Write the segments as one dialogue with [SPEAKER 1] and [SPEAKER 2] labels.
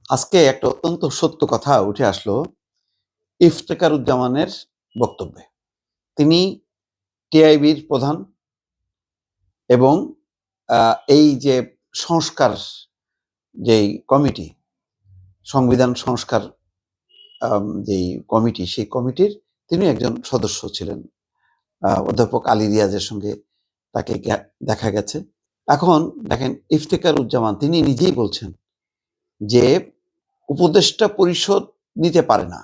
[SPEAKER 1] আজকে একটা অত্যন্ত সত্য কথা উঠে আসলো ইফতেখারুজ্জামানের বক্তব্যে। তিনি টিআইবির প্রধান এবং এই যে সংস্কার যেই কমিটি, সংবিধান সংস্কার যেই কমিটি, সেই কমিটির তিনি একজন সদস্য ছিলেন। অধ্যাপক আলী রিয়াজের সঙ্গে তাকে দেখা গেছে। এখন দেখেন ইফতেখারুজ্জামান তিনি নিজেই বলছেন যে উপদেষ্টা পরিষদ নিতে পারে না,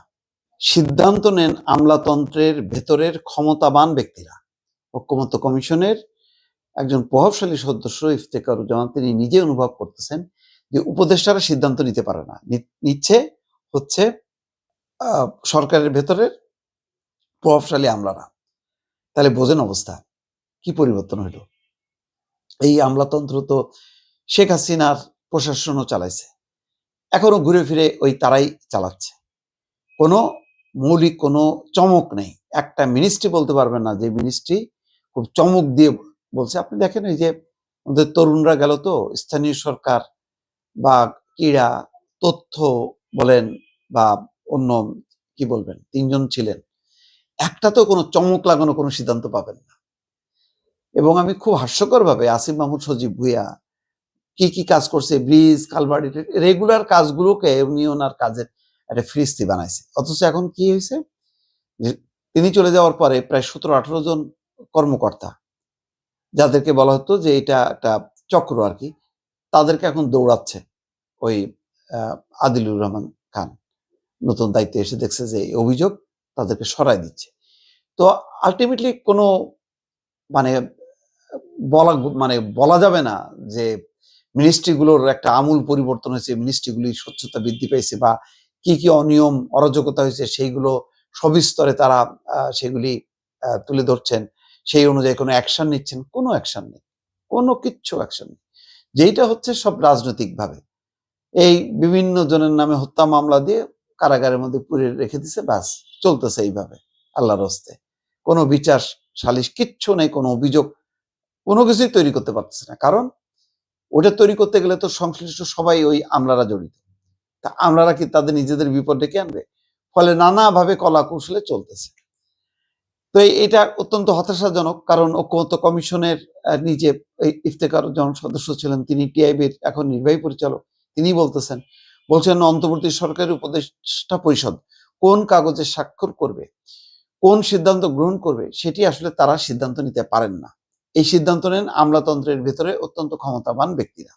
[SPEAKER 1] সিদ্ধান্ত নেন আমলাতন্ত্রের ভেতরের ক্ষমতাবান ব্যক্তিরা। ঐকমত্য কমিশনের একজন প্রভাবশালী সদস্য ইফতেখারুজ্জামান তিনি নিজে অনুভব করতেছেন যে উপদেষ্টারা সিদ্ধান্ত নিতে পারে না, নিচ্ছে হচ্ছে সরকারের ভেতরের প্রভাবশালী আমলারা। তাহলে বোঝেন অবস্থা কি পরিবর্তন হইল। এই আমলাতন্ত্র তো শেখ হাসিনার প্রশাসনও চালাইছে, এখনো ঘুরে ফিরে ওই তারাই চালাচ্ছে। কোনো মৌলিক কোনো চমক নেই। একটা মিনিস্ট্রি বলতে পারবেন না যে মিনিস্ট্রি খুব চমক দিয়ে বলছে। আপনি দেখেন এই যে আমাদের তরুণরা গেল তো স্থানীয় সরকার বা ক্রীড়া, তথ্য বলেন বা অন্য কি বলবেন, তিনজন ছিলেন, একটা তো কোনো চমক লাগানো কোনো সিদ্ধান্ত পাবেন না। এবং আমি খুব হাস্যকর ভাবে আসিফ মাহমুদ সজীব ভুঁইয়া কি কি কাজ করছে, ব্রিজ কালভার্ট রেগুলার কাজগুলোকে উনি ওনার কাজের একটা ফিরিস্তি বানাইছে। অথচ এখন কি হয়েছে, তিনি চলে যাওয়ার পরে প্রায় 17-18 জন কর্মকর্তা, যাদেরকে বলা হতো যে এটা একটা চক্র আর কি, তাদেরকে এখন দৌড়াচ্ছে ওই আদিলুর রহমান খান। নতুন দায়িত্বে এসে দেখছে যে অভিযোগ, তাদেরকে সরাই দিচ্ছে। তো আলটিমেটলি কোনো মানে বলা যাবে না যে মিনিস্ট্রিগুলোর একটা আমূল পরিবর্তন হয়েছে, মিনিস্ট্রিগুলির স্বচ্ছতা বৃদ্ধি পেয়েছে বা কি কি অনিয়ম অরাজকতা হয়েছে সেইগুলো সবিস্তরে তারা সেগুলি তুলে ধরছেন, সেই অনুযায়ী কোনো অ্যাকশন নিচ্ছেন। কোনো অ্যাকশন নেই, কোনো কিচ্ছু অ্যাকশন নেই। যেইটা হচ্ছে সব রাজনৈতিকভাবে এই বিভিন্ন জনের নামে হত্যা মামলা দিয়ে কারাগারের মধ্যে পুরে রেখে দিছে, ব্যাস চলতেছে এইভাবে আল্লাহর হস্তে। কোনো বিচার সালিশ কিচ্ছু নেই, কোনো অভিযোগ কোনো কিছুই তৈরি করতে পারতেছে না। কারণ ওটা তৈরি করতে গেলে তো সংশ্লিষ্ট সবাই ওই আমলারা জড়িত। তা আমলারা কি তাদের নিজেদের বিপদ ডেকে আনবে? ফলে নানাভাবে কলা কৌশলে চলতেছে। তো এটা অত্যন্ত হতাশাজনক। কারণ ঐকমত্য কমিশনের নিজে ইফতেখারুজ্জামান সদস্য ছিলেন, তিনি টিআইবির এখন নির্বাহী পরিচালক। তিনি বলছেন অন্তর্বর্তী সরকারের উপদেষ্টা পরিষদ কোন কাগজে স্বাক্ষর করবে, কোন সিদ্ধান্ত গ্রহণ করবে, সেটি আসলে তারা সিদ্ধান্ত নিতে পারেন না। এই সিদ্ধান্ত নেন আমলাতন্ত্রের ভেতরে অত্যন্ত ক্ষমতাবান ব্যক্তিরা।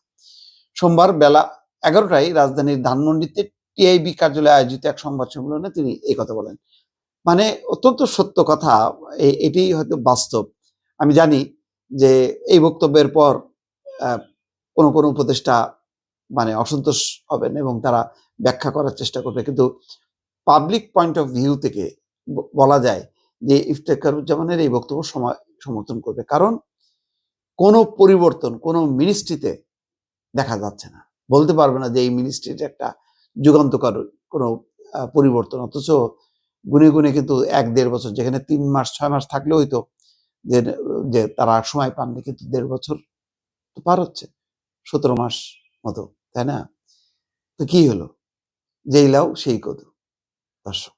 [SPEAKER 1] সোমবার বেলা 11টায় রাজধানীর ধানমন্ডিতে টিআইবি কার্যালয়ে আয়োজিত এক সংবাদ সম্মেলনে তিনি এই কথা বলেন। মানে অত্যন্ত সত্য কথা, এটাই হয়তো বাস্তব। আমি জানি যে এই বক্তব্যের পর কোনো কোনো উপদেষ্টা অসন্তোষ হবেন এবং তারা ব্যাখ্যা করার চেষ্টা করবে, কিন্তু পাবলিক পয়েন্ট অফ ভিউ থেকে বলা যায় যে ইফতেখারুজ্জামানের এই বক্তব্য সমর্থন করবে। কারণ কোনো পরিবর্তন কোনো মিনিস্ট্রিতে দেখা যাচ্ছে না, বলতে পারবে না যে এই মিনিস্ট্রিটা একটা যুগান্তকার কোনো পরিবর্তন। অথচ গুনে গুনে কিন্তু 1-1.5 বছর, যেখানে 3 মাস 6 মাস থাকলে হইতো যে তারা সময় পাননি, কিন্তু 1.5 বছর তো পার হচ্ছে, 17 মাস মতো, তাই না? তো কি হলো, যেই লাউ সেই কদু। দর্শক।